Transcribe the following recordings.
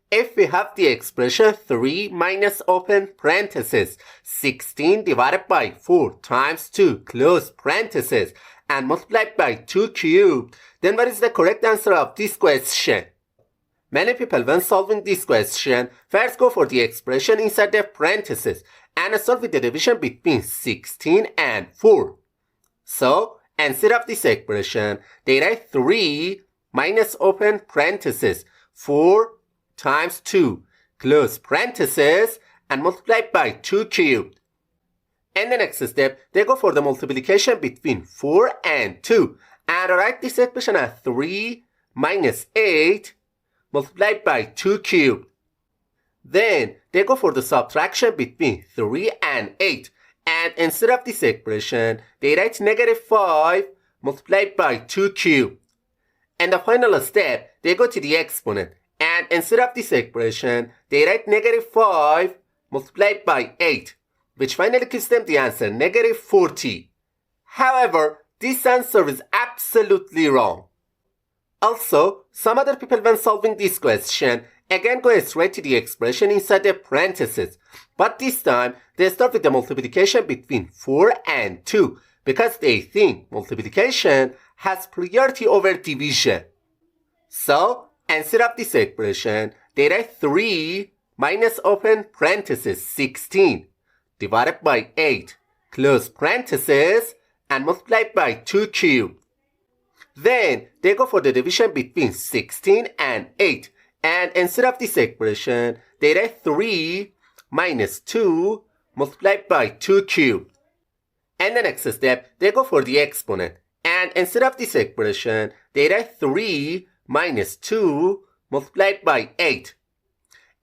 If we have the expression 3 minus open parenthesis 16 divided by 4 times 2 close parenthesis and multiplied by 2 cubed, then what is the correct answer of this question? Many people, when solving this question, first go for the expression inside the parentheses and solve with the division between 16 and 4. So, instead of this expression, they write 3 minus open parenthesis 4 times 2 close parenthesis and multiplied by 2 cubed. In the next step, they go for the multiplication between 4 and 2 and write this expression as 3 minus 8 multiplied by 2 cubed. Then they go for the subtraction between 3 and 8 and instead of this expression, they write negative 5 multiplied by 2 cubed. In the final step, they go to the exponent and instead of this expression, they write negative 5 multiplied by 8, which finally gives them the answer negative 40. However, this answer is absolutely wrong. Also, some other people, when solving this question, again go straight to the expression inside the parentheses, but this time they start with the multiplication between 4 and 2 because they think multiplication has priority over division. So, instead of this expression, they write 3 minus open parenthesis 16 divided by 8 close parenthesis and multiplied by 2 cubed. Then they go for the division between 16 and 8 and instead of this expression, they write 3 minus 2 multiplied by 2 cubed. In the next step, they go for the exponent and instead of this expression, they write 3 minus 2 multiplied by 8.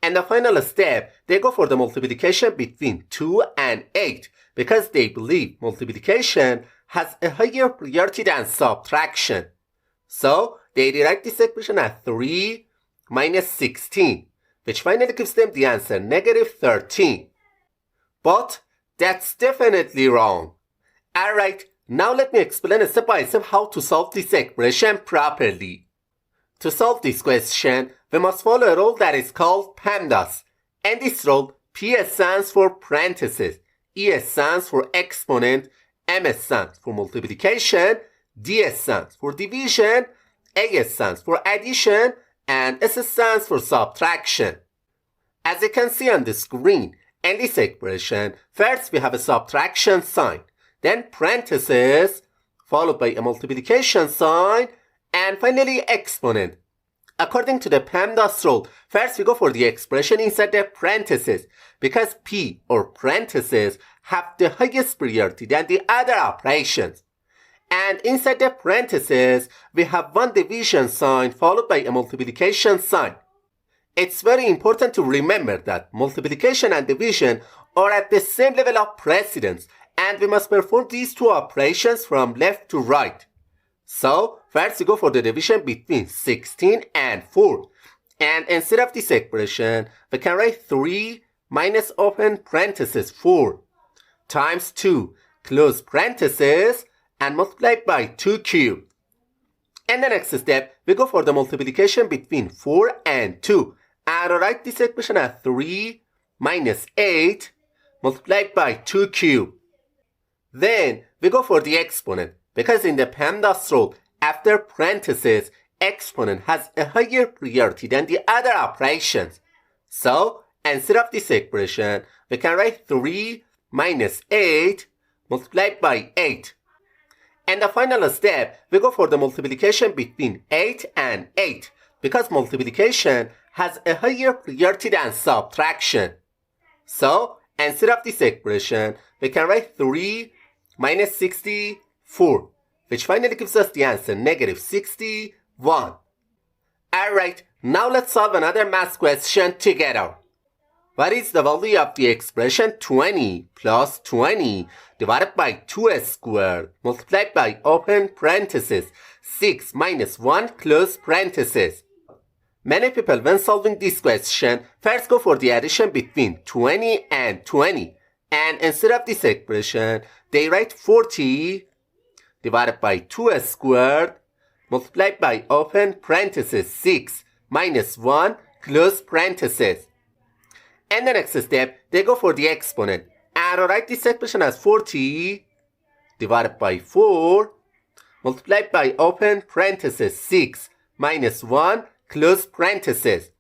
And the final step, they go for the multiplication between 2 and 8 because they believe multiplication has a higher priority than subtraction. So, they rewrite this expression as 3 minus 16, which finally gives them the answer negative 13. But that's definitely wrong. Alright, now let me explain step by step how to solve this expression properly. To solve this question, we must follow a rule that is called PEMDAS. In this rule, P stands for parentheses, E stands for exponent, M stands for multiplication, D stands for division, A stands for addition, and S stands for subtraction. As you can see on the screen, in this expression, first we have a subtraction sign, then parentheses, followed by a multiplication sign, and finally exponent. According to the PEMDAS rule, first we go for the expression inside the parentheses because P or parentheses have the highest priority than the other operations. And inside the parentheses, we have one division sign followed by a multiplication sign. It's very important to remember that multiplication and division are at the same level of precedence and we must perform these two operations from left to right. So, first we go for the division between 16 and 4. And instead of this expression, we can write 3 minus open parenthesis 4 times 2 close parenthesis and multiplied by 2 cubed. In the next step, we go for the multiplication between 4 and 2 and write this expression as 3 minus 8 multiplied by 2 cubed. Then we go for the exponent because in the PEMDAS rule, after parentheses, exponent has a higher priority than the other operations. So, instead of this expression, we can write 3 minus 8 multiplied by 8. In the final step, we go for the multiplication between 8 and 8 because multiplication has a higher priority than subtraction. So, instead of this expression, we can write 3 minus 64, which finally gives us the answer negative 61. Alright, now let's solve another math question together. What is the value of the expression 20 plus 20 divided by 2 squared multiplied by open parenthesis 6 minus 1 close parenthesis? Many people, when solving this question, first go for the addition between 20 and 20. And instead of this expression, they write 40 divided by 2 squared multiplied by open parenthesis 6 minus 1 close parentheses. And the next step, they go for the exponent. And write this expression as 40 divided by 4 multiplied by open parentheses 6 minus 1 close parentheses.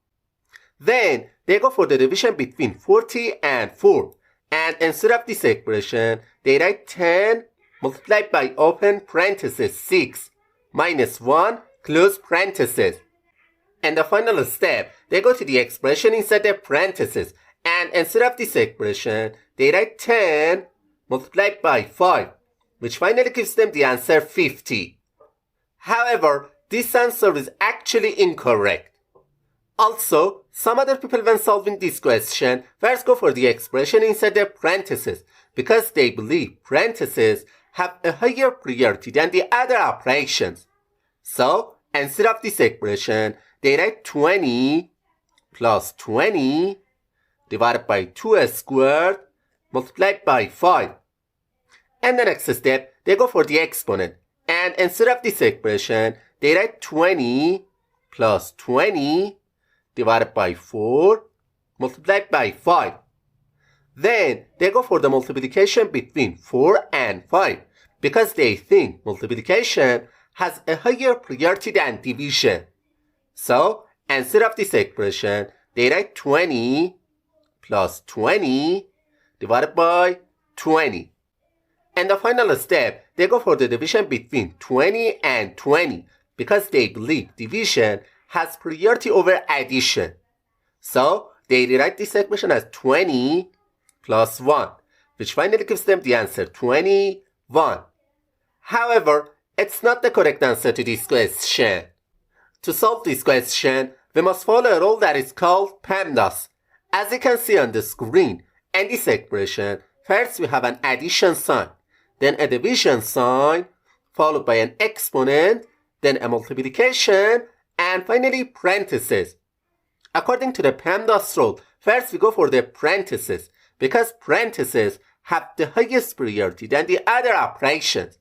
Then they go for the division between 40 and 4. And instead of this expression, they write 10 multiplied by open parentheses 6 minus 1 close parentheses. And the final step, they go to the expression inside the parentheses. And instead of this expression, they write 10 multiplied by 5, which finally gives them the answer 50. However, this answer is actually incorrect. Also, some other people when solving this question first go for the expression inside the parentheses because they believe parentheses have a higher priority than the other operations. So, instead of this expression, they write 20 plus 20 divided by 2 squared multiplied by 5. And the next step, they go for the exponent. And instead of this expression, they write 20 plus 20 divided by 4 multiplied by 5. Then they go for the multiplication between 4 and 5 because they think multiplication has a higher priority than division. So, instead of this expression, they write 20 plus 20 divided by 20. And the final step, they go for the division between 20 and 20 because they believe division has priority over addition. So, they rewrite this equation as 20 plus 1, which finally gives them the answer 21. However, it's not the correct answer to this question. To solve this question, we must follow a rule that is called PEMDAS. As you can see on the screen, in this expression, first we have an addition sign, then a division sign, followed by an exponent, then a multiplication, and finally parentheses. According to the PEMDAS rule, first we go for the parentheses because parentheses have the highest priority than the other operations.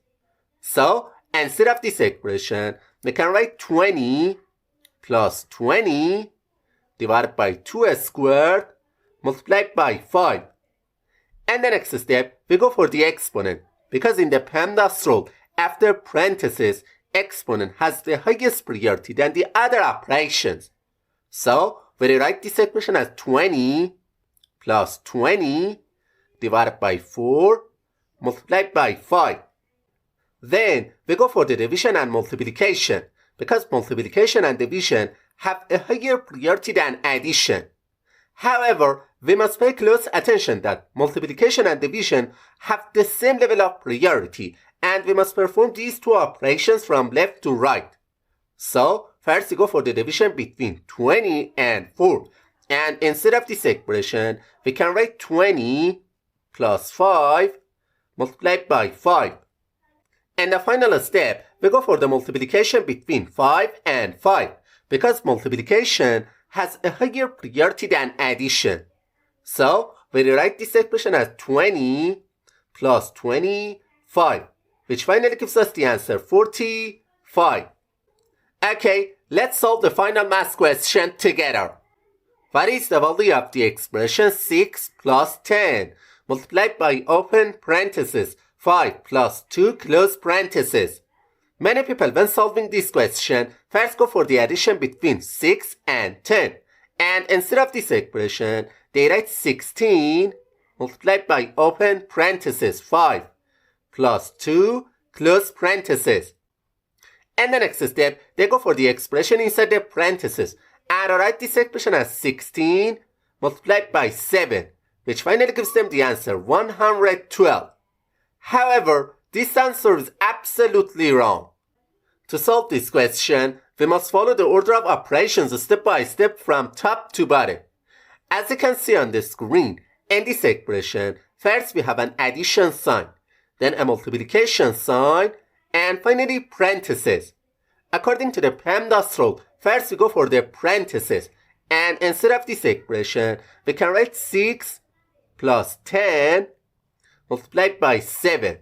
So, instead of this expression, we can write 20 plus 20 divided by 2 squared multiplied by 5. And the next step, we go for the exponent because in the PEMDAS rule, after parentheses, exponent has the highest priority than the other operations. So, we rewrite this equation as 20 plus 20 divided by 4 multiplied by 5. Then, we go for the division and multiplication because multiplication and division have a higher priority than addition. However, we must pay close attention that multiplication and division have the same level of priority and we must perform these two operations from left to right. So, first we go for the division between 20 and 4. And instead of this expression, we can write 20 plus 5 multiplied by 5. And the final step, we go for the multiplication between 5 and 5 because multiplication has a higher priority than addition. So, we rewrite this expression as 20 plus 25, which finally gives us the answer 45. Okay, let's solve the final math question together. What is the value of the expression 6 plus 10 multiplied by open parentheses 5 plus 2 close parentheses? Many people when solving this question first go for the addition between 6 and 10. And instead of this expression, they write 16 multiplied by open parentheses 5 plus 2 close parentheses. And the next step, they go for the expression inside the parentheses and write this expression as 16 multiplied by 7, which finally gives them the answer 112. However, this answer is absolutely wrong. To solve this question, we must follow the order of operations step by step from top to bottom. As you can see on the screen, in this expression, first we have an addition sign, then a multiplication sign, and finally parentheses. According to the PEMDAS rule, first we go for the parentheses, and instead of this expression, we can write 6 plus 10 multiplied by 7.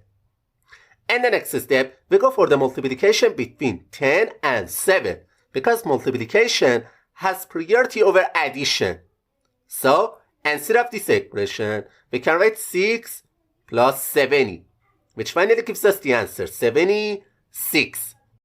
And the next step, we go for the multiplication between 10 and 7 because multiplication has priority over addition. So, instead of this expression, we can write 6 plus 70, which finally gives us the answer, 76.